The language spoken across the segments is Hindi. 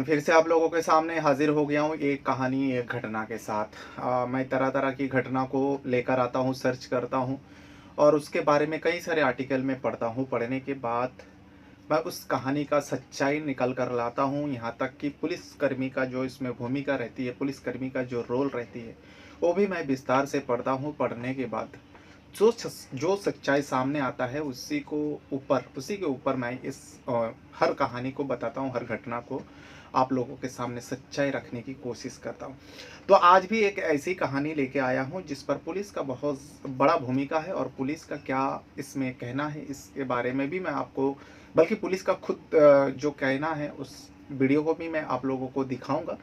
एवरीवन, फिर से आप लोगों के सामने हाजिर हो गया हूँ एक कहानी, एक घटना के साथ। मैं तरह तरह की घटना को लेकर आता हूँ, सर्च करता हूँ और उसके बारे में कई सारे आर्टिकल में पढ़ता हूँ। पढ़ने के बाद मैं उस कहानी का सच्चाई निकल कर लाता हूँ, यहाँ तक कि पुलिसकर्मी का जो इसमें भूमिका रहती है, पुलिसकर्मी का जो रोल रहती है, वो भी मैं विस्तार से पढ़ता हूँ। पढ़ने के बाद जो सच्चाई सामने आता है उसी के ऊपर मैं इस हर कहानी को बताता हूँ, हर घटना को आप लोगों के सामने सच्चाई रखने की कोशिश करता हूँ। तो आज भी एक ऐसी कहानी लेके आया हूँ जिस पर पुलिस का बहुत बड़ा भूमिका है और पुलिस का क्या इसमें कहना है इसके बारे में भी मैं आपको, बल्कि पुलिस का खुद जो कहना है उस वीडियो को भी मैं आप लोगों को दिखाऊंगा।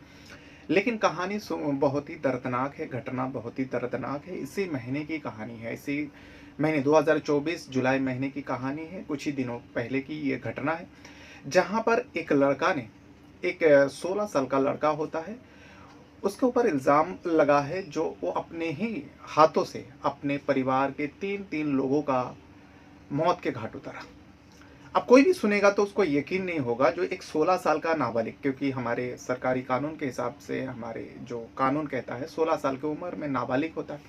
लेकिन कहानी बहुत ही दर्दनाक है, घटना बहुत ही दर्दनाक है। इसी महीने की कहानी है, इसी महीने 2024 जुलाई महीने की कहानी है। कुछ ही दिनों पहले की ये घटना है, जहाँ पर एक लड़का ने, एक 16 साल का लड़का होता है, उसके ऊपर इल्ज़ाम लगा है जो वो अपने ही हाथों से अपने परिवार के तीन तीन लोगों का मौत के घाट उतारा। अब कोई भी सुनेगा तो उसको यकीन नहीं होगा, जो एक 16 साल का नाबालिग, क्योंकि हमारे सरकारी कानून के हिसाब से हमारे जो कानून कहता है 16 साल की उम्र में नाबालिग होता है,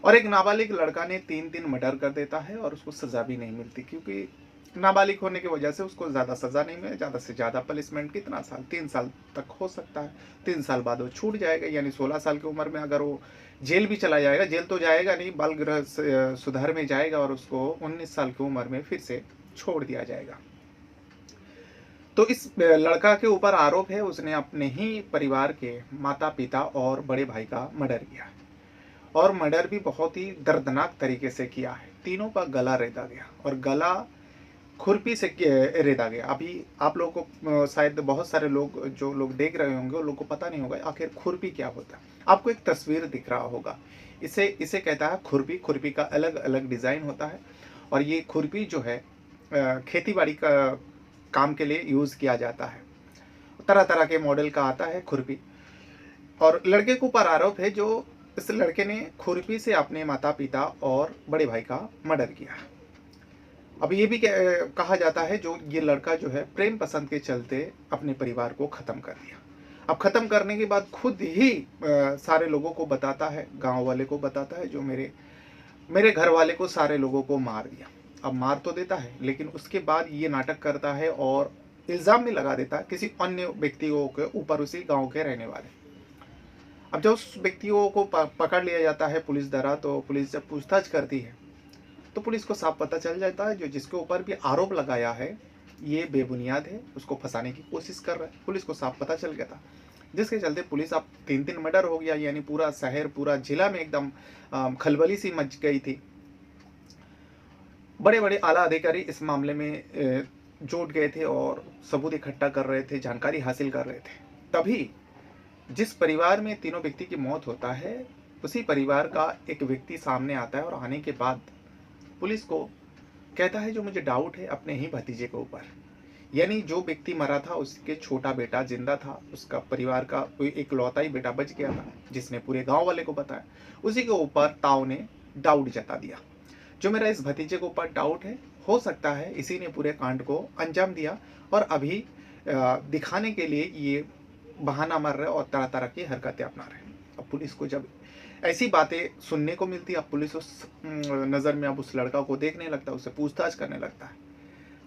और एक नाबालिग लड़का ने 3 मर्डर कर देता है और उसको सज़ा भी नहीं मिलती, क्योंकि नाबालिग होने की वजह से उसको ज़्यादा सज़ा नहीं मिले। ज़्यादा से ज़्यादा पनिशमेंट कितना साल, 3 साल तक हो सकता है। 3 साल बाद वो छूट जाएगा, यानी 16 साल की उम्र में अगर वो जेल भी चला जाएगा, जेल तो जाएगा नहीं, बाल गृह सुधार में जाएगा और उसको 19 साल की उम्र में फिर से छोड़ दिया जाएगा। तो इस लड़का के ऊपर आरोप है उसने अपने ही परिवार के माता पिता और बड़े भाई का मर्डर किया है, और मर्डर भी बहुत ही दर्दनाक तरीके से किया है। तीनों का गला रेदा गया, और गला खुरपी से रेदा गया। अभी आप लोगों को शायद बहुत सारे लोग, जो लोग देख रहे होंगे, उन लोगों को पता नहीं होगा आखिर खुरपी क्या होता है। आपको एक तस्वीर दिख रहा होगा, इसे इसे कहता है खुरपी। खुरपी का अलग अलग डिज़ाइन होता है, और ये खुरपी जो है खेती बाड़ी का काम के लिए यूज़ किया जाता है। तरह तरह के मॉडल का आता है खुरपी, और लड़के के ऊपर आरोप है जो इस लड़के ने खुरपी से अपने माता पिता और बड़े भाई का मर्डर किया। अब ये भी कहा जाता है जो ये लड़का जो है प्रेम पसंद के चलते अपने परिवार को ख़त्म कर दिया। अब ख़त्म करने के बाद खुद ही सारे लोगों को बताता है, गांव वाले को बताता है, जो मेरे मेरे घर वाले को, सारे लोगों को मार दिया। अब मार तो देता है, लेकिन उसके बाद ये नाटक करता है और इल्ज़ाम भी लगा देता है किसी अन्य व्यक्तियों के ऊपर, उसी गांव के रहने वाले। अब जब उस व्यक्तियों को पकड़ लिया जाता है पुलिस द्वारा, तो पुलिस जब पूछताछ करती है तो पुलिस को साफ पता चल जाता है जो जिसके ऊपर भी आरोप लगाया है ये बेबुनियाद है, उसको फंसाने की कोशिश कर रहा है। पुलिस को साफ पता चल गया था, जिसके चलते पुलिस, अब 3 मर्डर हो गया, यानी पूरा शहर, पूरा जिला में एकदम खलबली सी मच गई थी। बड़े बड़े आला अधिकारी इस मामले में जुट गए थे और सबूत इकट्ठा कर रहे थे, जानकारी हासिल कर रहे थे। तभी जिस परिवार में तीनों व्यक्ति की मौत होता है, उसी परिवार का एक व्यक्ति सामने आता है, और आने के बाद पुलिस को कहता है जो मुझे डाउट है अपने ही भतीजे के ऊपर। यानी जो व्यक्ति मरा था उसके छोटा बेटा जिंदा था, उसका परिवार का कोई एक लौता ही बेटा बच गया था, जिसने पूरे गांव वाले को बताया। उसी के ऊपर ताऊ ने डाउट जता दिया, जो मेरा इस भतीजे के ऊपर डाउट है, हो सकता है इसी ने पूरे कांड को अंजाम दिया, और अभी दिखाने के लिए ये बहाना मार रहे और तरह तरह की हरकतें अपना रहे। अब पुलिस को जब ऐसी बातें सुनने को मिलती, अब पुलिस उस नज़र में अब उस लड़का को देखने लगता है, उससे पूछताछ करने लगता है।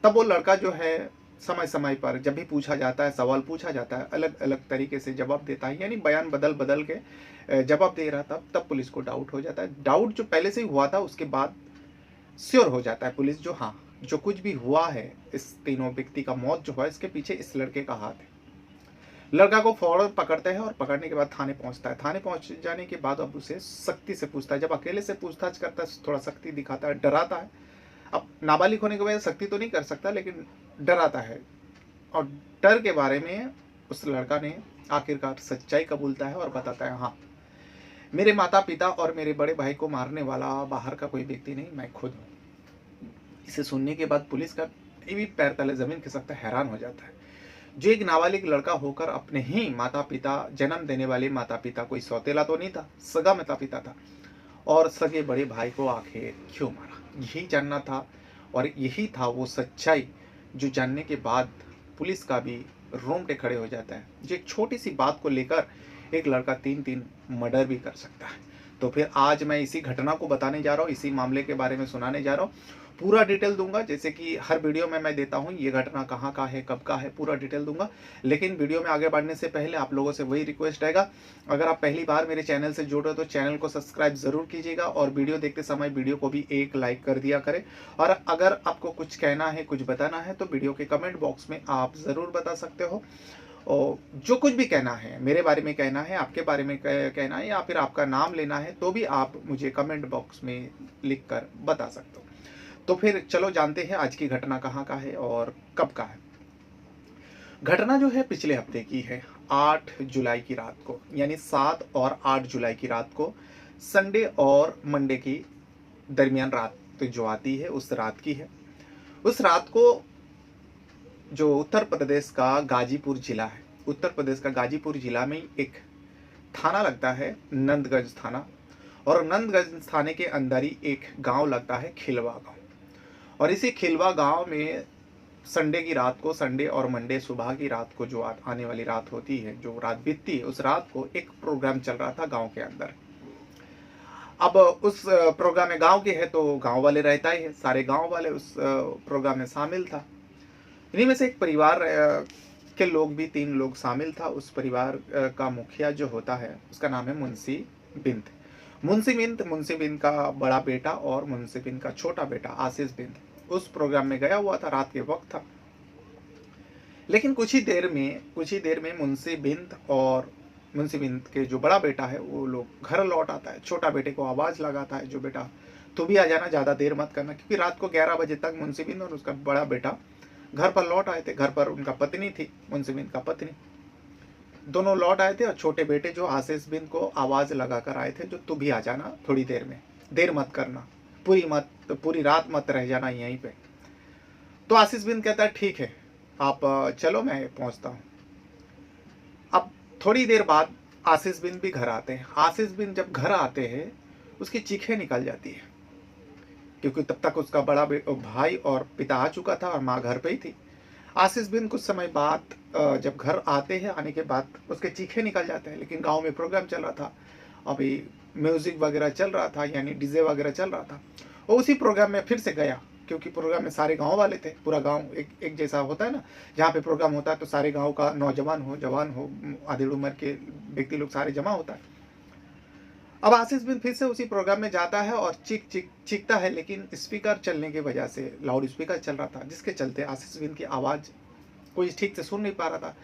तब वो लड़का जो है समय समय पर जब भी पूछा जाता है, सवाल पूछा जाता है, अलग अलग तरीके से जवाब देता है, यानी बयान बदल बदल के जवाब दे रहा था। तब पुलिस को डाउट हो जाता है। डाउट जो पहले से ही हुआ था, उसके बाद श्योर हो जाता है पुलिस, जो हाँ, जो कुछ भी हुआ है, इस तीनों व्यक्ति का मौत जो है, इसके पीछे इस लड़के का हाथ है। लड़का को फौरन पकड़ते हैं, और पकड़ने के बाद थाने पहुंचता है। थाने पहुंच जाने के बाद अब उसे सख्ती से पूछता है। जब अकेले से पूछताछ करता है, थोड़ा सख्ती दिखाता है, डराता है। अब नाबालिग होने की वजह से सख्ती तो नहीं कर सकता, लेकिन डराता है, और डर के बारे में उस लड़का ने आखिरकार सच्चाई कबूलता है और बताता है, हाँ, मेरे माता पिता और मेरे बड़े भाई को मारने वाला बाहर का कोई व्यक्ति नहीं, मैं खुद हूँ। इसे सुनने के बाद पुलिस का भी पैर तले जमीन खिसकता है, हैरान हो जाता है। जो एक नाबालिग लड़का होकर अपने ही माता पिता, जन्म देने वाले माता पिता, कोई सौतेला तो नहीं था, सगा माता पिता था, और सगे बड़े भाई को आखिर क्यों मारा, यही जानना था। और यही था वो सच्चाई जो जानने के बाद पुलिस का भी रोंगटे खड़े हो जाता है। जो एक छोटी सी बात को लेकर एक लड़का 3-3 मर्डर भी कर सकता है। तो फिर आज मैं इसी घटना को बताने जा रहा हूँ, इसी मामले के बारे में सुनाने जा रहा हूँ। पूरा डिटेल दूंगा, जैसे कि हर वीडियो में मैं देता हूँ, ये घटना कहाँ का है, कब का है, पूरा डिटेल दूंगा। लेकिन वीडियो में आगे बढ़ने से पहले आप लोगों से वही रिक्वेस्ट रहेगा, अगर आप पहली बार मेरे चैनल से जुड़ रहे हो तो चैनल को सब्सक्राइब ज़रूर कीजिएगा और वीडियो देखते समय वीडियो को भी एक लाइक कर दिया करें। और अगर आपको कुछ कहना है, कुछ बताना है तो वीडियो के कमेंट बॉक्स में आप ज़रूर बता सकते हो। और जो कुछ भी कहना है, मेरे बारे में कहना है, आपके बारे में कहना है, या फिर आपका नाम लेना है, तो भी आप मुझे कमेंट बॉक्स में लिख कर बता सकते हो। तो फिर चलो जानते हैं आज की घटना कहाँ का है और कब का है। घटना जो है पिछले हफ्ते की है, 8 जुलाई की रात को, यानी 7 और 8 जुलाई की रात को, संडे और मंडे की दरमियान रात जो आती है उस रात की है। उस रात को जो उत्तर प्रदेश का गाजीपुर जिला है, उत्तर प्रदेश का गाजीपुर जिला में एक थाना लगता है, नंदगंज थाना। और नंदगंज थाने के अंदर ही एक गांव लगता है, खिलवा गांव। और इसी खिलवा गांव में संडे की रात को, संडे और मंडे सुबह की रात को, जो आने वाली रात होती है, जो रात बीतती है, उस रात को एक प्रोग्राम चल रहा था गांव के अंदर। अब उस प्रोग्राम में गांव के है तो गांव वाले रहता ही है, सारे गांव वाले उस प्रोग्राम में शामिल था। इन्हीं में से एक परिवार के लोग भी, 3 लोग शामिल था। उस परिवार का मुखिया जो होता है उसका नाम है मुंशी बिंद। मुंशी बिंद का बड़ा बेटा और मुंशी बिंद का छोटा बेटा आशीष बिंद उस प्रोग्राम में गया हुआ था, रात के वक्त था। लेकिन कुछ ही देर में मुंशी बिंद के जो बड़ा बेटा है वो लोग घर लौट आता है। छोटा बेटे को आवाज लगाता है, जो बेटा तू भी आ जाना, ज्यादा देर मत करना, क्योंकि रात को 11 बजे तक मुंशी बिंद और उसका बड़ा बेटा घर पर लौट आए थे। घर पर उनका पत्नी थी, मुंशी बिंद का पत्नी, दोनों लौट आए थे। और छोटे बेटे जो आशीष बिंद को आवाज लगा कर आए थे, जो तू भी आ जाना थोड़ी देर में, देर मत करना, पूरी रात मत रह जाना यहीं पे। तो आशीष बिंद कहता है ठीक है, आप चलो, मैं पहुंचता हूं। अब थोड़ी देर बाद आशीष बिंद भी घर आते हैं। आशीष बिंद जब घर आते हैं उसकी चीखें निकल जाती है, क्योंकि तब तक उसका बड़ा भाई और पिता आ चुका था और माँ घर पे ही थी। आशीष बिंद कुछ समय बाद जब घर आते हैं, आने के बाद उसके चीखे निकल जाते हैं। लेकिन गांव में प्रोग्राम चल रहा था, अभी म्यूजिक वगैरह चल रहा था, यानी डीजे वगैरह चल रहा था। वो उसी प्रोग्राम में फिर से गया, क्योंकि प्रोग्राम में सारे गांव वाले थे। पूरा गांव एक जैसा होता है ना, जहाँ पे प्रोग्राम होता है तो सारे गांव का नौजवान हो, जवान हो, आधी उम्र के व्यक्ति लोग सारे जमा होता है। अब आशीष बिंद फिर से उसी प्रोग्राम में जाता है और चीखता है, लेकिन स्पीकर चलने की वजह से, लाउड स्पीकर चल रहा था, जिसके चलते आशीष बिंद की आवाज़ कोई ठीक से सुन नहीं पा रहा था।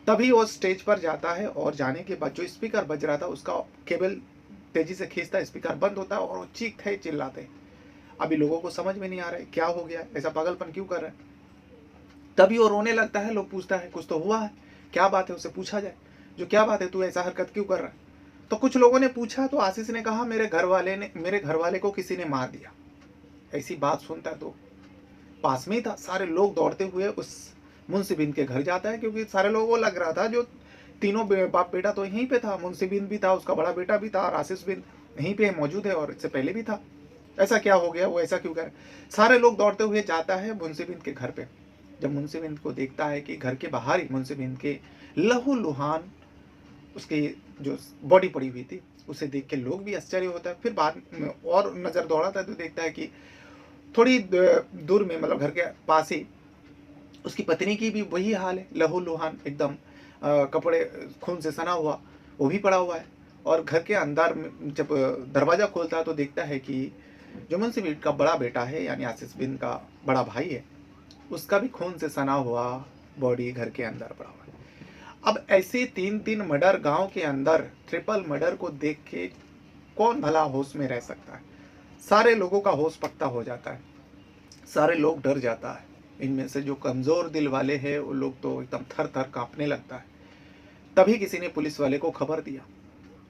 तभी वो स्टेज पर जाता है और जाने के बाद जो स्पीकर बज रहा था उसका केबल तेजी से खींचता है, स्पीकर बंद होता है और वो चीखते चिल्लाते। अभी लोगों को समझ में नहीं आ रहा है क्या हो गया, ऐसा पागलपन क्यों कर रहा है। तभी वो रोने लगता है। लोग पूछता है कुछ तो हुआ है, क्या बात है, उससे पूछा जाए, जो क्या बात है, तू ऐसा हरकत क्यों कर रहा है। तो कुछ लोगों ने पूछा तो आशीष ने कहा मेरे घर वाले को किसी ने मार दिया। ऐसी बात सुनता है तो पास में ही था, सारे लोग दौड़ते हुए उस मुंशी बिंद के घर जाता है, क्योंकि सारे लोगों को लग रहा था जो तीनों बाप बेटा तो यहीं पे था, मुंशी बिंद भी था, उसका बड़ा बेटा भी था और आशीष बिंद यहीं पे मौजूद है और इससे पहले भी था। ऐसा क्या हो गया, वो ऐसा क्यों कर। सारे लोग दौड़ते हुए जाता है मुंशी बिंद के घर पे। जब मुंशी बिंद को देखता है कि घर के बाहर ही मुंशी बिंद के लहूलुहान उसकी जो बॉडी पड़ी हुई थी, उसे देख के लोग भी आश्चर्य होता है। फिर बाद में और नज़र दौड़ाता है तो देखता है कि थोड़ी दूर में, मतलब घर के पास ही, उसकी पत्नी की भी वही हाल है, लहूलुहान एकदम, कपड़े खून से सना हुआ, वो भी पड़ा हुआ है। और घर के अंदर जब दरवाज़ा खोलता है तो देखता है कि जो मुंशी बिंद का बड़ा बेटा है, यानी आशीष बिंद का बड़ा भाई है, उसका भी खून से सना हुआ बॉडी घर के अंदर पड़ा हुआ है। अब ऐसे 3-3 मर्डर गांव के अंदर, ट्रिपल मर्डर को देख के कौन भला होश में रह सकता है। सारे लोगों का होश पक्का हो जाता है, सारे लोग डर जाता है। इनमें से जो कमज़ोर दिल वाले हैं वो लोग तो एकदम थर थर कांपने लगता है। तभी किसी ने पुलिस वाले को खबर दिया।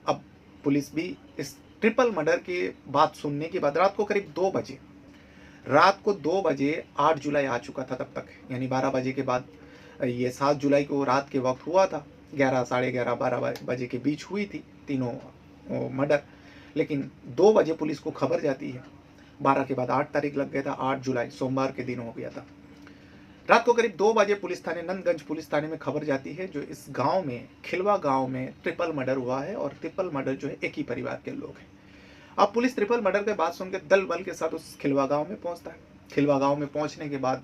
अब पुलिस भी इस ट्रिपल मर्डर की बात सुनने के बाद रात को 2 बजे 8 जुलाई आ चुका था तब तक, यानी 12 बजे के बाद, ये 7 जुलाई को रात के वक्त हुआ था, 11, साढ़े 11, 12 बजे के बीच हुई थी तीनों मर्डर। लेकिन 2 बजे पुलिस को खबर जाती है। 12 के बाद 8 तारीख लग गया था, 8 जुलाई सोमवार के दिन हो गया था। रात को करीब 2 बजे पुलिस थाने नंदगंज पुलिस थाने में खबर जाती है जो इस गाँव में खिलवा गाँव में ट्रिपल मर्डर हुआ है और ट्रिपल मर्डर जो है एक ही परिवार के लोग हैं। अब पुलिस ट्रिपल मर्डर के बात सुन के दल बल के साथ उस खिलवा गाँव में पहुंचता है। खिलवा गाँव में पहुंचने के बाद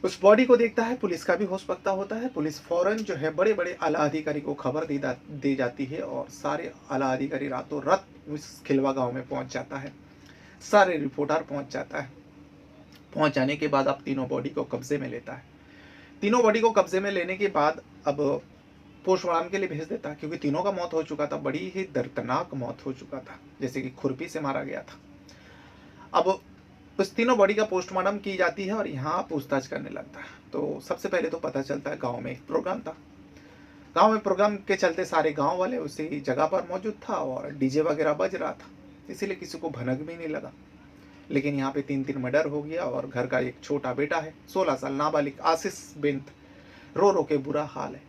उस बॉडी को देखता है, पुलिस का भी होश पक्का होता है। पुलिस फौरन जो है बड़े बड़े आला अधिकारी को खबर दी जाती है और सारे आला अधिकारी रातों रात उस खिलवा गाँव में पहुंच जाता है। सारे रिपोर्टर पहुंच जाता है। पहुंच जाने के बाद अब तीनों बॉडी को कब्जे में लेता है। तीनों बॉडी को कब्जे में लेने के बाद अब पोस्टमार्टम के लिए भेज देता है, क्योंकि तीनों का मौत हो चुका था, बड़ी ही दर्दनाक मौत हो चुका था, जैसे कि खुरपी से मारा गया था। अब उस तीनों बॉडी का पोस्टमार्टम की जाती है और यहाँ पूछताछ करने लगता है। तो सबसे पहले तो पता चलता है गांव में एक प्रोग्राम था। गांव में प्रोग्राम के चलते सारे गांव वाले उसी जगह पर मौजूद था और डीजे वगैरह बज रहा था, इसीलिए किसी को भनक भी नहीं लगा। लेकिन यहाँ पे 3 मर्डर हो गया और घर का एक छोटा बेटा है, 16 साल नाबालिग आशीष बिंत, रो रो के बुरा हाल है।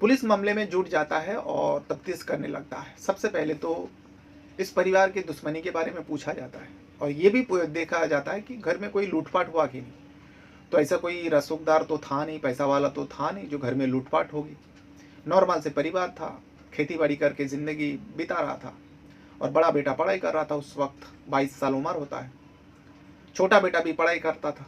पुलिस मामले में जुट जाता है और तफ्तीश करने लगता है। सबसे पहले तो इस परिवार की दुश्मनी के बारे में पूछा जाता है और ये भी देखा जाता है कि घर में कोई लूटपाट हुआ कि नहीं। तो ऐसा कोई रसूखदार तो था नहीं, पैसा वाला तो था नहीं जो घर में लूटपाट होगी। नॉर्मल से परिवार था, खेती बाड़ी करके ज़िंदगी बिता रहा था और बड़ा बेटा पढ़ाई कर रहा था। उस वक्त 22 साल उम्र होता है। छोटा बेटा भी पढ़ाई करता था,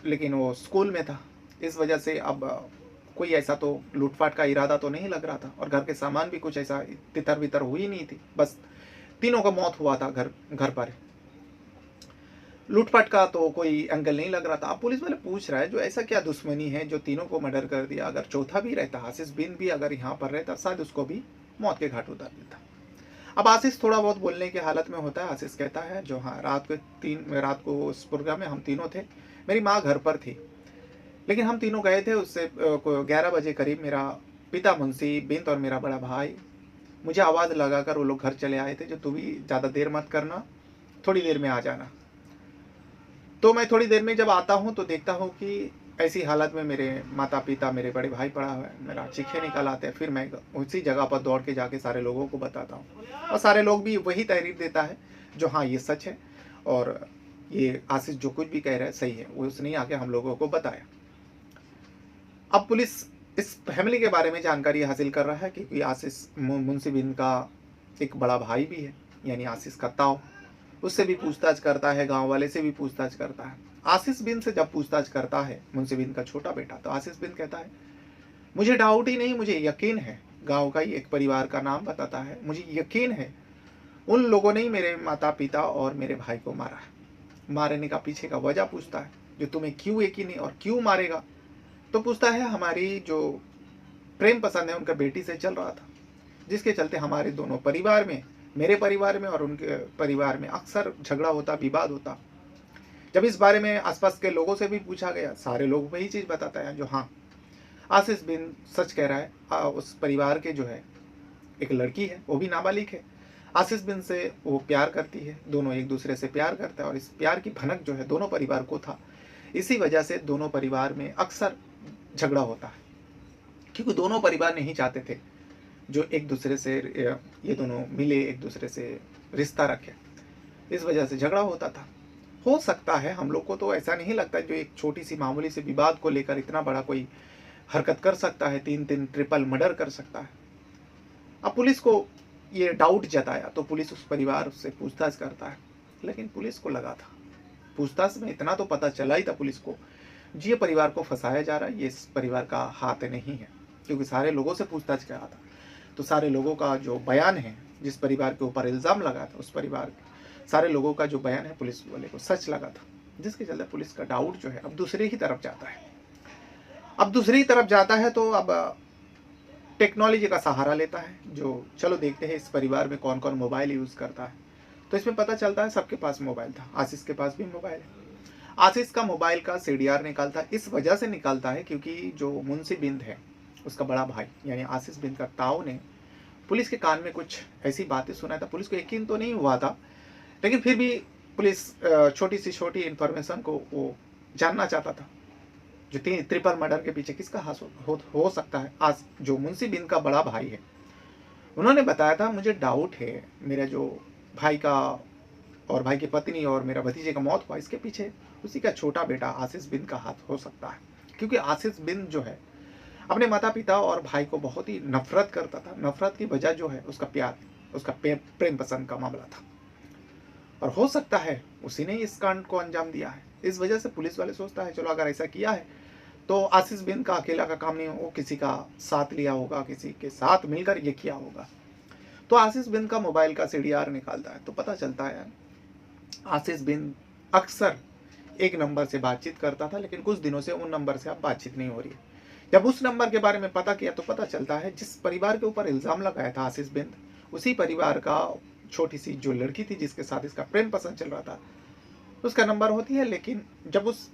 लेकिन वो स्कूल में था। इस वजह से अब कोई ऐसा तो लूटपाट का इरादा तो नहीं लग रहा था और घर के सामान भी कुछ ऐसा तितर बितर हुई नहीं थी। बस तीनों का मौत हुआ था घर पर। लूटपाट का तो कोई एंगल नहीं लग रहा था। अब पुलिस वाले पूछ रहा है जो ऐसा क्या दुश्मनी है जो तीनों को मर्डर कर दिया। अगर चौथा भी रहता, आशीष बिन भी अगर यहाँ पर रहता, शायद उसको भी मौत के घाट उतार देता। अब आशीष थोड़ा बहुत बोलने की हालत में होता है। आशीष कहता है जो हाँ, रात को उस प्रोग्राम में हम तीनों थे। मेरी माँ घर पर थी, लेकिन हम तीनों गए थे। उससे 11 बजे करीब मेरा पिता मुंशी बिंत और मेरा बड़ा भाई मुझे आवाज़ लगाकर वो लोग घर चले आए थे, जो तू भी ज़्यादा देर मत करना, थोड़ी देर में आ जाना। तो मैं थोड़ी देर में जब आता हूँ तो देखता हूँ कि ऐसी हालत में मेरे माता पिता, मेरे बड़े भाई पड़ा हुआ है, मेरा चीखे निकल आते हैं। फिर मैं उसी जगह पर दौड़ के जाके सारे लोगों को बताता हूँ और सारे लोग भी वही तहरीर देता है जो हाँ ये सच है और ये आशीष जो कुछ भी कह रहा है सही है। वो उसने आके हम लोगों को बताया। अब पुलिस इस फैमिली के बारे में जानकारी हासिल कर रहा है क्योंकि आशीष मुंशी बिन का एक बड़ा भाई भी है, यानी आशीष का ताऊ। उससे भी पूछताछ करता है, गांव वाले से भी पूछताछ करता है। आशीष बिन से जब पूछताछ करता है मुंशी बिन का छोटा बेटा, तो आशीष बिन कहता है मुझे डाउट ही नहीं, मुझे यकीन है। गांव का ही एक परिवार का नाम बताता है। मुझे यकीन है उन लोगों ने ही मेरे माता पिता और मेरे भाई को मारा है। मारने का पीछे का वजह पूछता है, जो तुम्हें क्यों यकीन है और क्यों मारेगा। तो पूछता है हमारी जो प्रेम पसंद है उनका बेटी से चल रहा था, जिसके चलते हमारे दोनों परिवार में, मेरे परिवार में और उनके परिवार में अक्सर झगड़ा होता, विवाद होता। जब इस बारे में आसपास के लोगों से भी पूछा गया, सारे लोग वही चीज़ बताता है जो हाँ आशीष बिन सच कह रहा है। उस परिवार के जो है एक लड़की है, वो भी नाबालिग है। आशीष बिन से वो प्यार करती है, दोनों एक दूसरे से प्यार करते हैं और इस प्यार की भनक जो है दोनों परिवार को था। इसी वजह से दोनों परिवार में अक्सर झगड़ा होता है, क्योंकि दोनों परिवार नहीं चाहते थे जो एक दूसरे से ये दोनों मिले, एक दूसरे से रिश्ता रखे। इस वजह से झगड़ा होता था। हो सकता है, हम लोग को तो ऐसा नहीं लगता जो एक छोटी सी मामूली से विवाद को लेकर इतना बड़ा कोई हरकत कर सकता है, 3 ट्रिपल मर्डर कर सकता है। अब पुलिस को ये डाउट जताया तो पुलिस उस परिवार से पूछताछ करता है, लेकिन पुलिस को लगा था, पूछताछ में इतना तो पता चला ही था पुलिस को, ये परिवार को फंसाया जा रहा है, ये इस परिवार का हाथ नहीं है। क्योंकि सारे लोगों से पूछताछ किया था तो सारे लोगों का जो बयान है, जिस परिवार के ऊपर इल्ज़ाम लगा था, उस परिवार के सारे लोगों का जो बयान है पुलिस वाले को सच लगा था, जिसके चलते पुलिस का डाउट जो है अब दूसरे ही तरफ जाता है। अब दूसरी तरफ जाता है तो अब टेक्नोलॉजी का सहारा लेता है, जो चलो देखते हैं इस परिवार में कौन कौन मोबाइल यूज़ करता है। तो इसमें पता चलता है सबके पास मोबाइल था, आशीष के पास भी मोबाइल है। आशीष का मोबाइल का सीडीआर निकालता है, इस वजह से निकालता है क्योंकि जो मुंशी बिंद है, उसका बड़ा भाई यानी आशीष बिंद का ताऊ ने पुलिस के कान में कुछ ऐसी बातें सुनाया था। पुलिस को यकीन तो नहीं हुआ था, लेकिन फिर भी पुलिस छोटी सी छोटी इन्फॉर्मेशन को वो जानना चाहता था, जो ट्रिपल मर्डर के पीछे किसका हाथ हो सकता है। आज जो मुंशी बिंद का बड़ा भाई है, उन्होंने बताया था मुझे डाउट है, मेरा जो भाई का और भाई की पत्नी और मेरा भतीजे का मौत हुआ, इसके पीछे उसी का छोटा बेटा आशीष बिन का हाथ हो सकता है। क्योंकि आशीष बिन जो है अपने माता पिता और भाई को बहुत ही नफरत करता था। नफरत की वजह जो है उसका प्यार, उसका प्रेम पसंद का मामला था, और हो सकता है उसी ने इस कांड को अंजाम दिया है। इस वजह से पुलिस वाले सोचता है चलो अगर ऐसा किया है तो आशीष बिन का अकेला का काम नहीं, वो किसी का साथ लिया होगा, किसी के साथ मिलकर ये किया होगा। तो आशीष बिन का मोबाइल का सीडीआर निकालता है तो पता चलता है आशीष बिन अक्सर एक नंबर से बातचीत करता था, लेकिन कुछ दिनों से उन नंबर से अब बातचीत नहीं हो रही है। जब उस नंबर के बारे में पता किया तो पता चलता है जिस परिवार के ऊपर इल्ज़ाम लगाया था आशीष बिन, उसी परिवार का छोटी सी जो लड़की थी जिसके साथ इसका प्रेम पसंद चल रहा था, उसका नंबर होती है। लेकिन जब उस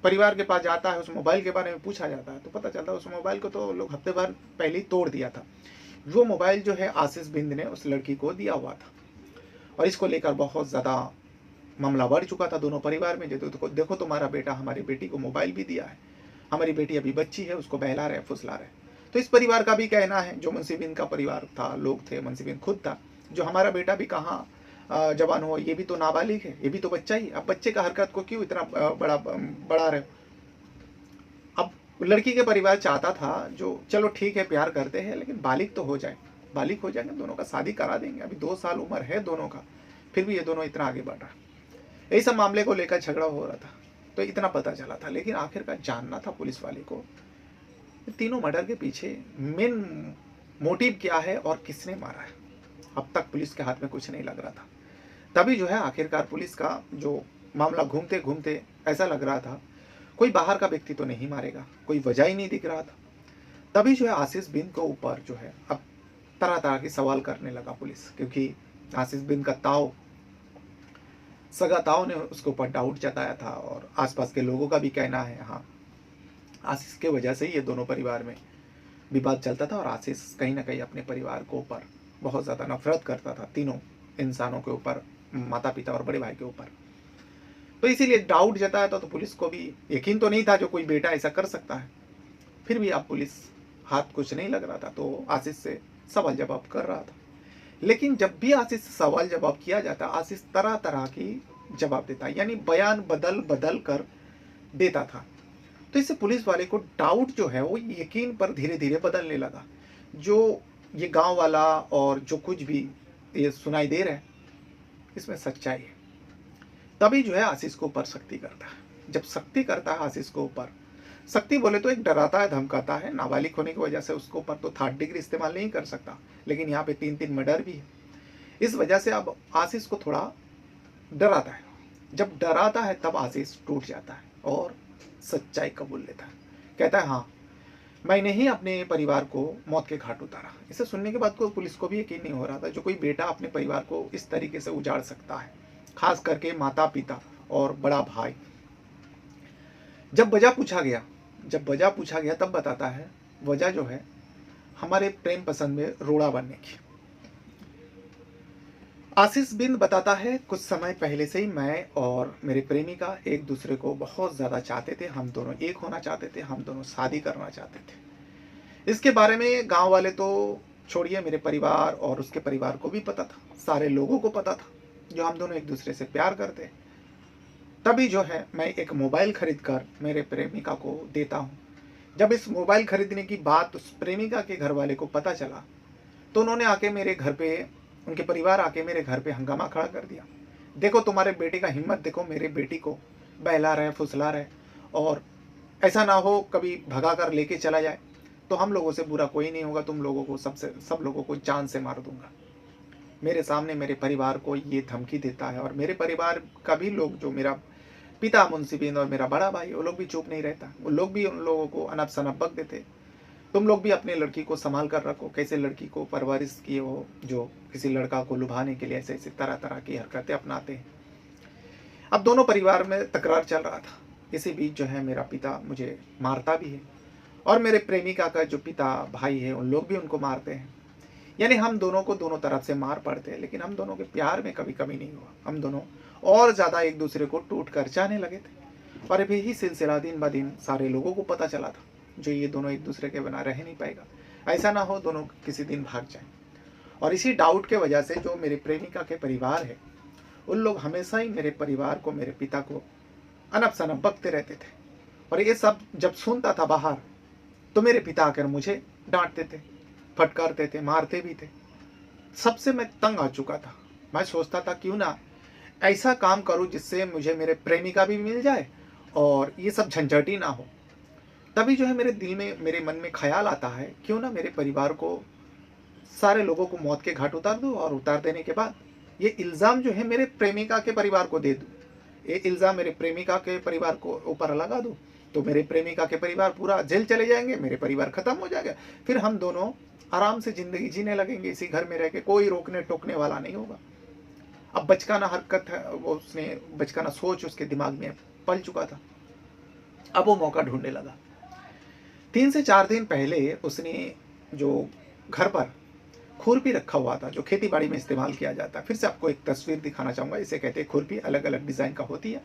परिवार के पास जाता है, उस मोबाइल के बारे में पूछा जाता है तो पता चलता है उस मोबाइल को तो लोग हफ्ते भर पहले ही तोड़ दिया था। वो मोबाइल जो है आशीष बिंद ने उस लड़की को दिया हुआ था, और इसको लेकर बहुत ज़्यादा मामला बढ़ चुका था दोनों परिवार में। देखो तुम्हारा बेटा हमारी बेटी को मोबाइल भी दिया है, हमारी बेटी अभी बच्ची है, उसको बहला रहे फुसला रहे। तो इस परिवार का भी कहना है, जो मुंशी बिंद का परिवार था, लोग थे, मुंशी बिंद खुद था, जो हमारा बेटा भी कहाँ जवान हो, ये भी तो नाबालिग है, ये भी तो बच्चा ही, अब बच्चे का हरकत को क्यों इतना बढ़ा रहे हो। अब लड़की के परिवार चाहता था जो चलो ठीक है प्यार करते हैं लेकिन बालिग तो हो जाए, बालिग हो जाएंगे दोनों का शादी करा देंगे, अभी 2 साल उम्र है दोनों का, फिर भी ये दोनों इतना आगे बढ़ रहा। यही सब मामले को लेकर झगड़ा हो रहा था तो इतना पता चला था। लेकिन आखिरकार जानना था पुलिस वाले को तीनों मर्डर के पीछे मेन मोटिव क्या है और किसने मारा है। अब तक पुलिस के हाथ में कुछ नहीं लग रहा था। तभी जो है आखिरकार पुलिस का जो मामला घूमते घूमते ऐसा लग रहा था कोई बाहर का व्यक्ति तो नहीं मारेगा, कोई वजह ही नहीं दिख रहा था। तभी जो है आशीष बिन को ऊपर जो है अब तरह तरह के सवाल करने लगा पुलिस, क्योंकि आशीष बिन का ताऊ, सगा ताऊ ने उसके ऊपर डाउट जताया था, और आसपास के लोगों का भी कहना है हाँ आशीष के वजह से ही ये दोनों परिवार में विवाद चलता था, और आशीष कहीं ना कहीं अपने परिवार को ऊपर बहुत ज़्यादा नफरत करता था, तीनों इंसानों के ऊपर, माता पिता और बड़े भाई के ऊपर। तो इसीलिए डाउट जताया था, तो पुलिस को भी यकीन तो नहीं था जो कोई बेटा ऐसा कर सकता है। फिर भी अब पुलिस हाथ कुछ नहीं लग रहा था तो आशीष से सवाल जवाब कर रहा था। लेकिन जब भी आशीष से सवाल जवाब किया जाता आशीष तरह तरह की जवाब देता, यानी बयान बदल बदल कर देता था। तो इससे पुलिस वाले को डाउट जो है वो यकीन पर धीरे धीरे बदलने लगा। जो ये गांव वाला और जो कुछ भी ये सुनाई दे रहा है इसमें सच्चाई है। तभी जो है आशीष को ऊपर सख्ती करता है। जब सख्ती करता है आशीष को ऊपर, सख्ती बोले तो एक डराता है, धमकाता है। नाबालिग होने की वजह से उसको ऊपर तो 3rd डिग्री इस्तेमाल नहीं कर सकता, लेकिन यहाँ पे 3 मर्डर भी है। इस वजह से अब आशीष को थोड़ा डराता है। जब डराता है तब आशीष टूट जाता है और सच्चाई कबूल लेता है। कहता है हाँ मैंने ही अपने परिवार को मौत के घाट उतारा। इसे सुनने के बाद को पुलिस को भी यकीन नहीं हो रहा था जो कोई बेटा अपने परिवार को इस तरीके से उजाड़ सकता है, खास करके माता पिता और बड़ा भाई। जब वजह पूछा गया तब बताता है वजह जो है हमारे प्रेम पसंद में रोड़ा बनने की। आशीष बिंद बताता है कुछ समय पहले से ही मैं और मेरे प्रेमिका एक दूसरे को बहुत ज़्यादा चाहते थे, हम दोनों एक होना चाहते थे, हम दोनों शादी करना चाहते थे। इसके बारे में गांव वाले तो छोड़िए, मेरे परिवार और उसके परिवार को भी पता था, सारे लोगों को पता था जो हम दोनों एक दूसरे से प्यार करते हैं। तभी जो है मैं एक मोबाइल खरीद कर मेरे प्रेमिका को देता हूँ। जब इस मोबाइल खरीदने की बात उस प्रेमिका के घर वाले को पता चला तो उन्होंने आके मेरे घर पे, उनके परिवार आके मेरे घर पे हंगामा खड़ा कर दिया। देखो तुम्हारे बेटे का हिम्मत, देखो मेरे बेटी को बहला रहे, फुसला रहे, और ऐसा ना हो कभी भगा कर लेके चला जाए तो हम लोगों से बुरा कोई नहीं होगा, तुम लोगों को सब लोगों को जान से मार दूंगा। मेरे सामने मेरे परिवार को ये धमकी देता है, और मेरे परिवार का भी लोग, जो मेरा पिता मुंशी बिंद और मेरा बड़ा भाई, वो लोग भी चुप नहीं रहता। वो लोग भी उन लोगों को अनप शनप बक देते, तुम लोग भी अपने लड़की को संभाल कर रखो, कैसे लड़की को परवरिश किए हो जो किसी लड़का को लुभाने के लिए ऐसे ऐसे तरह तरह की हरकतें अपनाते हैं। अब दोनों परिवार में तकरार चल रहा था। इसी बीच जो है मेरा पिता मुझे मारता भी है, और मेरे प्रेमिका का जो पिता भाई है उन लोग भी उनको मारते हैं। यानी हम दोनों को दोनों तरफ से मार पड़ते हैं, लेकिन हम दोनों के प्यार में कभी कमी नहीं हुआ। हम दोनों और ज़्यादा एक दूसरे को टूट कर जाने लगे थे, और अभी ही सिलसिला दिन ब दिन सारे लोगों को पता चला था जो ये दोनों एक दूसरे के बिना रह नहीं पाएगा, ऐसा ना हो दोनों किसी दिन भाग जाए। और इसी डाउट के वजह से जो मेरे प्रेमिका के परिवार है उन लोग हमेशा ही मेरे परिवार को, मेरे पिता को अनप-शनप बकते रहते थे। और ये सब जब सुनता था बाहर, तो मेरे पिता आकर मुझे डाँटते थे, फटकारते थे, मारते भी थे। सबसे मैं तंग आ चुका था। मैं सोचता था क्यों ना ऐसा काम करूँ जिससे मुझे मेरे प्रेमिका भी मिल जाए और ये सब झंझट ही ना हो। तभी जो है मेरे दिल में, मेरे मन में ख़्याल आता है, क्यों ना मेरे परिवार को, सारे लोगों को मौत के घाट उतार दूँ और उतार देने के बाद ये इल्ज़ाम जो है मेरे प्रेमिका के परिवार को दे दूँ। ये इल्ज़ाम मेरे प्रेमिका के परिवार को ऊपर लगा दूँ, तो मेरे प्रेमिका के परिवार पूरा जेल चले जाएँगे, मेरे परिवार ख़त्म हो जाएगा। फिर हम दोनों आराम से ज़िंदगी जीने लगेंगे इसी घर में रह के, कोई रोकने-टोकने वाला नहीं होगा। अब बचकाना हरकत है, वो उसने बचकाना सोच उसके दिमाग में पल चुका था। अब वो मौका ढूँढने लगा। 3 से 4 दिन पहले उसने जो घर पर खुरपी रखा हुआ था, जो खेती-बाड़ी में इस्तेमाल किया जाता है। फिर से आपको एक तस्वीर दिखाना चाहूँगा, इसे कहते हैं खुरपी, अलग-अलग डिज़ाइन का होती है।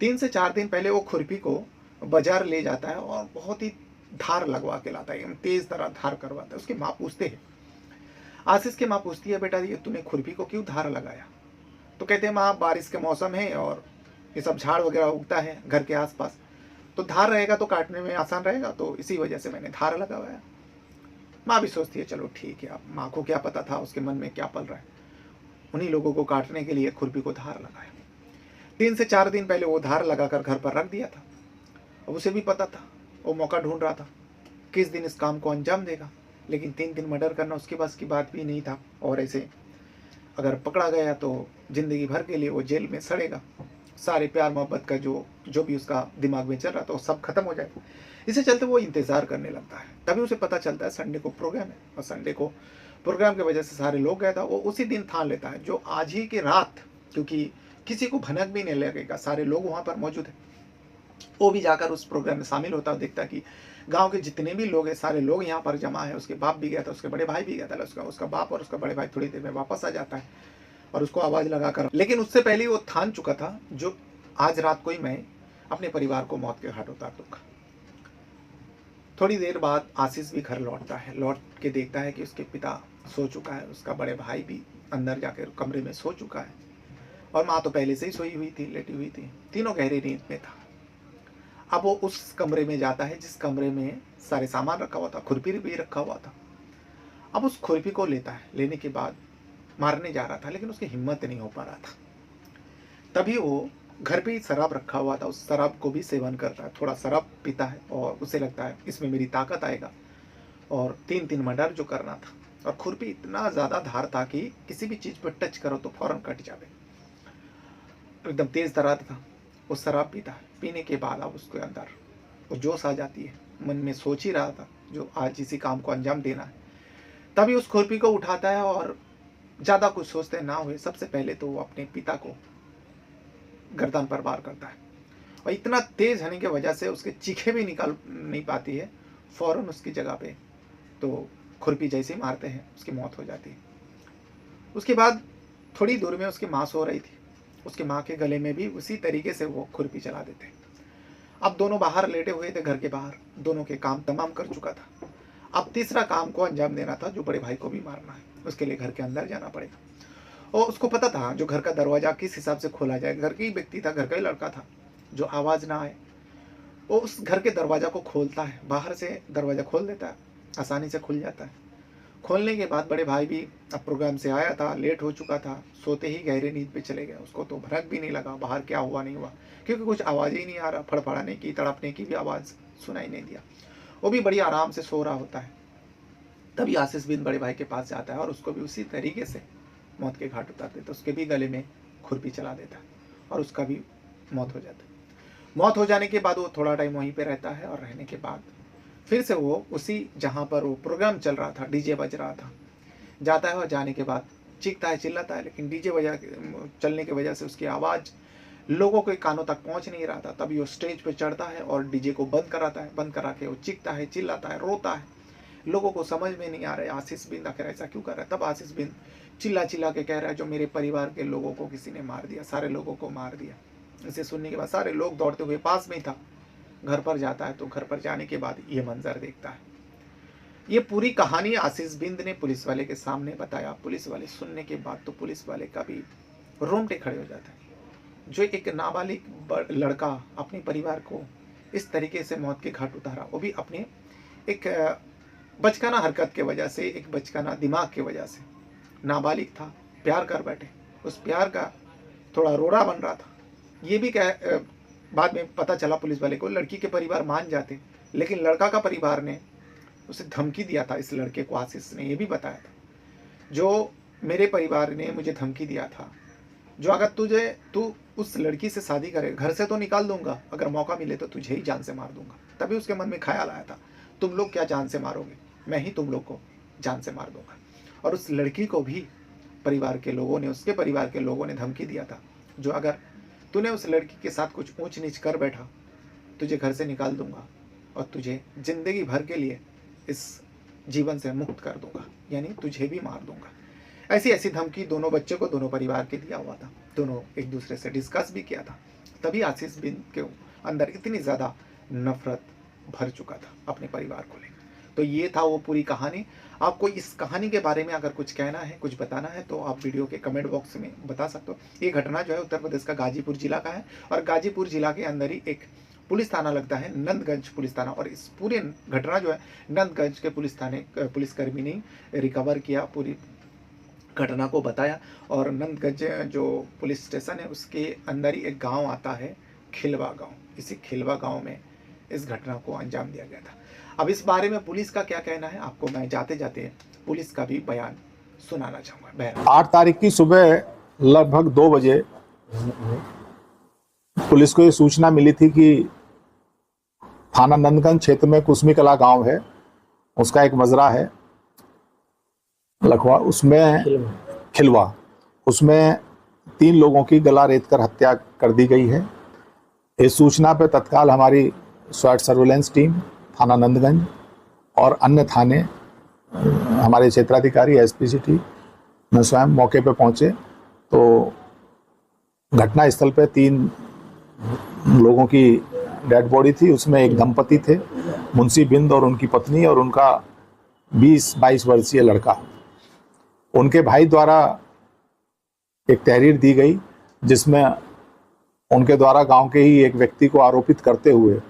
3 से 4 दिन पहले वो खुरपी को बाज़ार ले जाता है और बहुत ही धार लगवा के लाता है, एकदम तेज़ तरह धार करवाता है। उसकी माँ पूछते हैं, आशीष की माँ पूछती है, बेटा ये तूने खुरपी को क्यों धार लगाया? तो कहते हैं, माँ बारिश के मौसम है और ये सब झाड़ वगैरह उगता है घर के आस-पास, तो धार रहेगा तो काटने में आसान रहेगा, तो इसी वजह से मैंने धार लगवाया। माँ भी सोचती है चलो ठीक है, अब माँ को क्या पता था उसके मन में क्या पल रहा है। उन्हीं लोगों को काटने के लिए खुरपी को धार लगाया। 3 से 4 दिन पहले वो धार लगाकर घर पर रख दिया था। अब उसे भी पता था, वो मौका ढूंढ रहा था किस दिन इस काम को अंजाम देगा। लेकिन 3 दिन मर्डर करना उसके पास की बात भी नहीं था, और ऐसे अगर पकड़ा गया तो ज़िंदगी भर के लिए वो जेल में सड़ेगा। सारे प्यार मोहब्बत का जो भी उसका दिमाग में चल रहा था वो सब खत्म हो जाएगा। इसे चलते वो इंतज़ार करने लगता है। तभी उसे पता चलता है संडे को प्रोग्राम है, और संडे को प्रोग्राम की वजह से सारे लोग गया था। वो उसी दिन ठान लेता है जो आज ही की रात, क्योंकि किसी को भनक भी नहीं लगेगा, सारे लोग वहाँ पर मौजूद हैं। वो भी जाकर उस प्रोग्राम में शामिल होता है, देखता है कि गाँव के जितने भी लोग हैं सारे लोग यहाँ पर जमा है। उसके बाप भी गया था, उसके बड़े भाई भी गया था। उसका बाप और उसका बड़े भाई थोड़ी देर में वापस आ जाता है और उसको आवाज़ लगाकर, लेकिन उससे पहले वो ठान चुका था जो आज रात को ही मैं अपने परिवार को मौत के घाट उतार दूंगा। थोड़ी देर बाद आशीष भी घर लौटता है। लौट के देखता है कि उसके पिता सो चुका है, उसका बड़े भाई भी अंदर जाकर कमरे में सो चुका है, और माँ तो पहले से ही सोई हुई थी, लेटी हुई थी। तीनों गहरी नींद में था। अब वो उस कमरे में जाता है जिस कमरे में सारे सामान रखा हुआ था, खुरपी भी रखा हुआ था। अब उस खुरपी को लेता है, लेने के बाद मारने जा रहा था, लेकिन उसकी हिम्मत नहीं हो पा रहा था। तभी वो घर पे ही शराब रखा हुआ था, उस शराब को भी सेवन करता है। थोड़ा शराब पीता है और उसे लगता है इसमें मेरी ताकत आएगा, और 3 मर्डर जो करना था। और खुरपी इतना ज़्यादा धार था कि किसी भी चीज़ पर टच करो तो फौरन कट जावे, एकदम तेज़ धार था। वो शराब पीता है, पीने के बाद अब उसके अंदर वो जोश आ जाती है। मन में सोच ही रहा था जो आज इसी काम को अंजाम देना है। तभी उस खुरपी को उठाता है और ज़्यादा कुछ सोचते ना हुए सबसे पहले तो वो अपने पिता को गर्दन पर वार करता है, और इतना तेज होने की वजह से उसके चीखें भी निकाल नहीं पाती है। फौरन उसकी जगह पे तो खुरपी जैसे ही मारते हैं उसकी मौत हो जाती है। उसके बाद थोड़ी दूर में उसकी माँ सो रही थी, उसकी माँ के गले में भी उसी तरीके से वो खुरपी चला देते। अब दोनों बाहर लेटे हुए थे, घर के बाहर, दोनों के काम तमाम कर चुका था। अब तीसरा काम को अंजाम देना था, जो बड़े भाई को भी मारना है। उसके लिए घर के अंदर जाना पड़ेगा, और उसको पता था जो घर का दरवाज़ा किस हिसाब से खोला जाए। घर का ही व्यक्ति था, घर का ही लड़का था, जो आवाज़ ना आए वो उस घर के दरवाज़ा को खोलता है। बाहर से दरवाज़ा खोल देता है, आसानी से खुल जाता है। खोलने के बाद बड़े भाई भी अब प्रोग्राम से आया था, लेट हो चुका था, सोते ही गहरे नींद पे चले गए। उसको तो भनक भी नहीं लगा बाहर क्या हुआ नहीं हुआ, क्योंकि कुछ आवाज़ ही नहीं आ रहा, फड़फड़ाने की, तड़पने की भी आवाज़ सुनाई नहीं दिया। वो भी बड़ी आराम से सो रहा होता है। तभी आशीष बिन बड़े भाई के पास जाता है और उसको भी उसी तरीके से मौत के घाट उतार देता है। उसके भी गले में खुरपी चला देता है और उसका भी मौत हो जाता है। मौत हो जाने के बाद वो थोड़ा टाइम वहीं पे रहता है, और रहने के बाद फिर से वो उसी जहाँ पर वो प्रोग्राम चल रहा था, डीजे बज रहा था, जाता है। और जाने के बाद चीखता है, चिल्लाता है, लेकिन डीजे चलने की वजह से उसकी आवाज़ लोगों के कानों तक पहुँच नहीं रहा था। तभी वो स्टेज पे चढ़ता है और डीजे को बंद कराता है। बंद करा के वो चीखता है, चिल्लाता है, रोता है। लोगों को समझ में नहीं आ रहा है आशीष बिंद आखिर ऐसा क्यों कर रहा है। तब आशीष बिंद चिल्ला चिल्ला के कह रहा है, जो मेरे परिवार के लोगों को किसी ने मार दिया, सारे लोगों को मार दिया। इसे सुनने के बाद सारे लोग दौड़ते हुए, पास में ही था, घर पर जाता है। तो घर पर जाने के बाद ये मंजर देखता है। ये पूरी कहानी आशीष बिंद ने पुलिस वाले के सामने बताया। पुलिस वाले सुनने के बाद तो पुलिस वाले का भी रोंगटे खड़े हो जाते हैं। जो एक नाबालिग लड़का अपने परिवार को इस तरीके से मौत के घाट उतारा, वो भी अपने एक बचकाना हरकत के वजह से, एक बचकाना दिमाग के वजह से। नाबालिग था, प्यार कर बैठे, उस प्यार का थोड़ा रोड़ा बन रहा था। ये भी क्या बाद में पता चला पुलिस वाले को, लड़की के परिवार मान जाते, लेकिन लड़का का परिवार ने उसे धमकी दिया था। इस लड़के को आशीष ने ये भी बताया था, जो मेरे परिवार ने मुझे धमकी दिया था, जो अगर तू उस लड़की से शादी करे, घर से तो निकाल दूंगा, अगर मौका मिले तो तुझे ही जान से मार दूंगा। तभी उसके मन में ख्याल आया था, तुम लोग क्या जान से मारोगे, मैं ही तुम लोग को जान से मार दूंगा। और उस लड़की को भी परिवार के लोगों ने, उसके परिवार के लोगों ने धमकी दिया था, जो अगर तूने उस लड़की के साथ कुछ ऊंच नीच कर बैठा, तुझे घर से निकाल दूंगा और तुझे जिंदगी भर के लिए इस जीवन से मुक्त कर दूंगा, यानी तुझे भी मार दूंगा। ऐसी ऐसी धमकी दोनों बच्चे को, दोनों परिवार के दिया हुआ था। दोनों एक दूसरे से डिस्कस भी किया था। तभी आशीष बिन के अंदर इतनी ज़्यादा नफरत भर चुका था अपने परिवार को लेकर। तो ये था वो पूरी कहानी। आपको इस कहानी के बारे में अगर कुछ कहना है, कुछ बताना है, तो आप वीडियो के कमेंट बॉक्स में बता सकते हो। ये घटना जो है उत्तर प्रदेश का गाजीपुर जिला का है, और गाजीपुर जिला के अंदर ही एक पुलिस थाना लगता है, नंदगंज पुलिस थाना। और इस पूरे घटना जो है नंदगंज के पुलिस थाने पुलिसकर्मी ने रिकवर किया, पूरी घटना को बताया। और नंदगंज जो पुलिस स्टेशन है उसके अंदर ही एक गांव आता है, खिलवा गांव। इसी खिलवा गांव में इस घटना को अंजाम दिया गया था। अब इस बारे में पुलिस का क्या कहना है, आपको मैं जाते जाते पुलिस का भी बयान सुनाना चाहूँगा। 8 तारीख की सुबह लगभग 2 बजे पुलिस को ये सूचना मिली थी कि थाना नंदगंज क्षेत्र में कुसमी कला गांव है, उसका एक मजरा है लखवा, उसमें खिलवा, उसमें 3 लोगों की गला रेत कर हत्या कर दी गई है। इस सूचना पर तत्काल हमारी स्वाट सर्वेलेंस टीम थाना नंदगंज और अन्य थाने, हमारे क्षेत्राधिकारी एसपी सिटी में स्वयं मौके पर पहुंचे। तो घटना स्थल पे 3 लोगों की डेड बॉडी थी। उसमें एक दंपति थे, मुंशी बिंद और उनकी पत्नी, और उनका 20-22 वर्षीय लड़का। उनके भाई द्वारा एक तहरीर दी गई जिसमें उनके द्वारा गांव के ही एक व्यक्ति को आरोपित करते हुए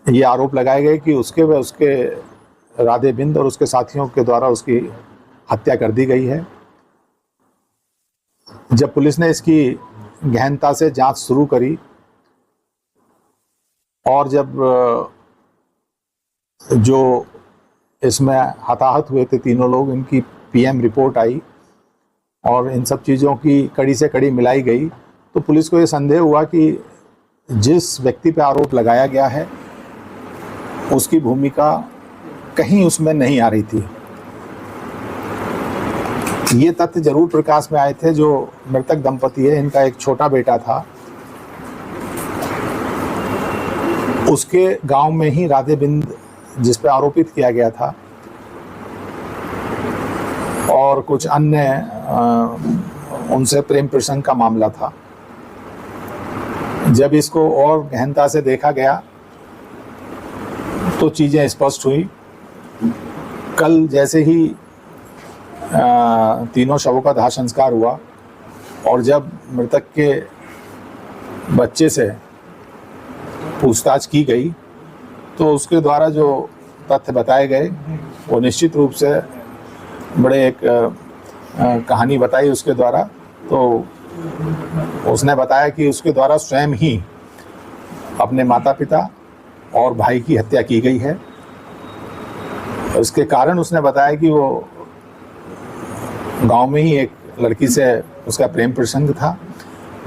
ये आरोप लगाए गए कि उसके व उसके राधे बिंद और उसके साथियों के द्वारा उसकी हत्या कर दी गई है। जब पुलिस ने इसकी गहनता से जांच शुरू करी और जब जो इसमें हताहत हुए थे 3 लोग, इनकी पीएम रिपोर्ट आई और इन सब चीज़ों की कड़ी से कड़ी मिलाई गई, तो पुलिस को ये संदेह हुआ कि जिस व्यक्ति पे आरोप लगाया गया है उसकी भूमिका कहीं उसमें नहीं आ रही थी। ये तथ्य जरूर प्रकाश में आए थे। जो मृतक दंपति है, इनका एक छोटा बेटा था, उसके गांव में ही राधे बिंद जिस पे आरोपित किया गया था और कुछ अन्य उनसे प्रेम प्रसंग का मामला था। जब इसको और गहनता से देखा गया तो चीज़ें स्पष्ट हुई। कल जैसे ही 3 शवों का दाह संस्कार हुआ और जब मृतक के बच्चे से पूछताछ की गई तो उसके द्वारा जो तथ्य बताए गए वो निश्चित रूप से बड़े एक कहानी बताई उसके द्वारा। तो उसने बताया कि उसके द्वारा स्वयं ही अपने माता पिता और भाई की हत्या की गई है। इसके कारण उसने बताया कि वो गांव में ही एक लड़की से उसका प्रेम प्रसंग था।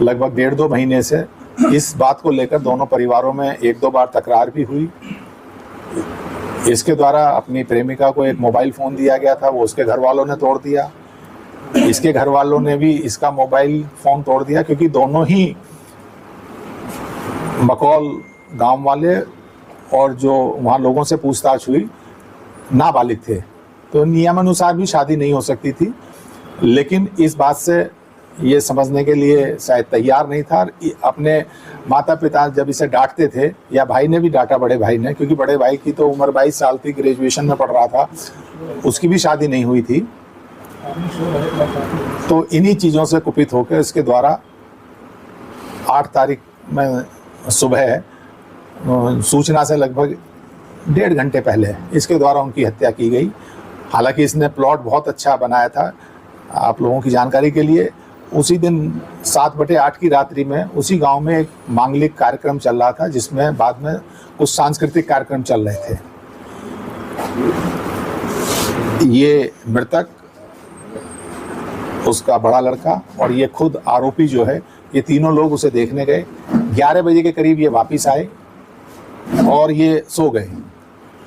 लगभग 1.5-2 महीने से इस बात को लेकर दोनों परिवारों में 1-2 बार तकरार भी हुई। इसके द्वारा अपनी प्रेमिका को एक मोबाइल फ़ोन दिया गया था, वो उसके घर वालों ने तोड़ दिया। इसके घर वालों ने भी इसका मोबाइल फ़ोन तोड़ दिया, क्योंकि दोनों ही मकौल गांव वाले और जो वहाँ लोगों से पूछताछ हुई नाबालिग थे, तो नियमानुसार भी शादी नहीं हो सकती थी। लेकिन इस बात से ये समझने के लिए शायद तैयार नहीं था। अपने माता पिता जब इसे डांटते थे, या भाई ने भी डांटा, बड़े भाई ने, क्योंकि बड़े भाई की तो उम्र 22 साल थी, ग्रेजुएशन में पढ़ रहा था, उसकी भी शादी नहीं हुई थी। तो इन्हीं चीज़ों से कुपित होकर इसके द्वारा 8 तारीख में सुबह सूचना से लगभग 1.5 घंटे पहले इसके द्वारा उनकी हत्या की गई। हालांकि इसने प्लॉट बहुत अच्छा बनाया था। आप लोगों की जानकारी के लिए, उसी दिन 7/8 की रात्रि में उसी गांव में एक मांगलिक कार्यक्रम चल रहा था, जिसमें बाद में कुछ सांस्कृतिक कार्यक्रम चल रहे थे। ये मृतक, उसका बड़ा लड़का और ये खुद आरोपी जो है, ये तीनों लोग उसे देखने गए। 11 बजे के करीब ये वापस आए और ये सो गए।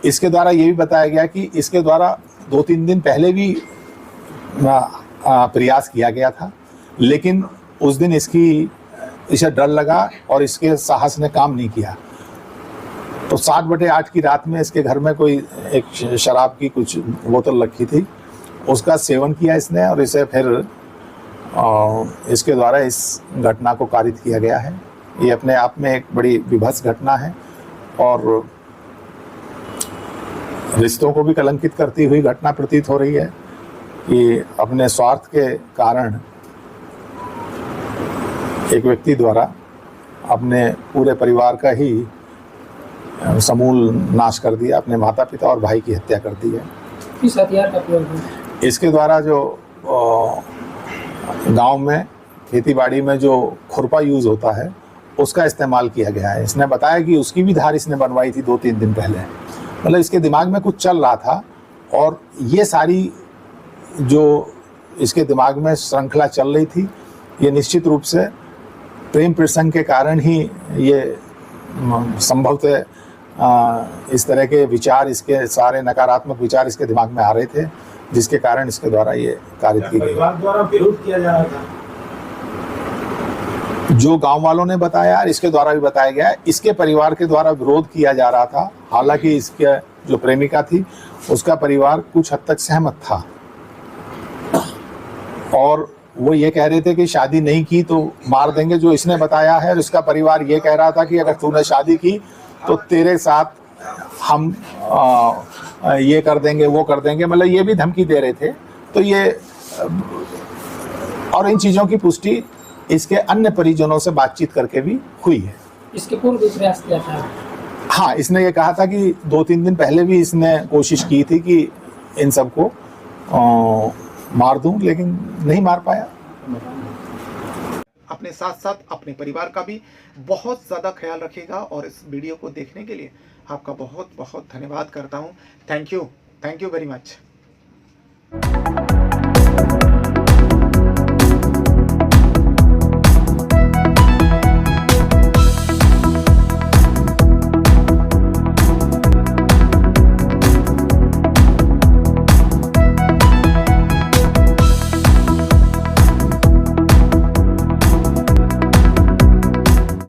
इसके द्वारा ये भी बताया गया कि इसके द्वारा 2-3 दिन पहले भी प्रयास किया गया था, लेकिन उस दिन इसे डर लगा और इसके साहस ने काम नहीं किया। तो 7/8 की रात में इसके घर में कोई एक शराब की कुछ बोतल रखी थी, उसका सेवन किया इसने और इसे फिर इसके द्वारा इस घटना को कारित किया गया है। ये अपने आप में एक बड़ी विभत्स घटना है और रिश्तों को भी कलंकित करती हुई घटना प्रतीत हो रही है कि अपने स्वार्थ के कारण एक व्यक्ति द्वारा अपने पूरे परिवार का ही समूल नाश कर दिया, अपने माता पिता और भाई की हत्या कर दी है। किस हथियार का प्रयोग है? इसके द्वारा जो गांव में खेतीबाड़ी में जो खुरपा यूज होता है उसका इस्तेमाल किया गया है। इसने बताया कि उसकी भी धार इसने बनवाई थी 2-3 दिन पहले। मतलब इसके दिमाग में कुछ चल रहा था और ये सारी जो इसके दिमाग में श्रृंखला चल रही थी, ये निश्चित रूप से प्रेम प्रसंग के कारण ही ये संभवतः इस तरह के विचार, इसके सारे नकारात्मक विचार इसके दिमाग में आ रहे थे, जिसके कारण इसके द्वारा ये कारित की गई। परिवार द्वारा विरोध किया जा रहा था, जो गांव वालों ने बताया, इसके द्वारा भी बताया गया है, इसके परिवार के द्वारा विरोध किया जा रहा था। हालांकि इसके जो प्रेमिका थी उसका परिवार कुछ हद तक सहमत था और वो ये कह रहे थे कि शादी नहीं की तो मार देंगे, जो इसने बताया है। और इसका परिवार ये कह रहा था कि अगर तूने शादी की तो तेरे साथ हम ये कर देंगे, वो कर देंगे, मतलब ये भी धमकी दे रहे थे। तो ये और इन चीज़ों की पुष्टि इसके अन्य परिजनों से बातचीत करके भी हुई है। इसके पूर्व भी प्रयास किया था? हाँ, इसने ये कहा था कि 2-3 दिन पहले भी इसने कोशिश की थी कि इन सबको मार दूं, लेकिन नहीं मार पाया। अपने साथ साथ अपने परिवार का भी बहुत ज़्यादा ख्याल रखिएगा और इस वीडियो को देखने के लिए आपका बहुत बहुत धन्यवाद करता हूँ। Thank you very much.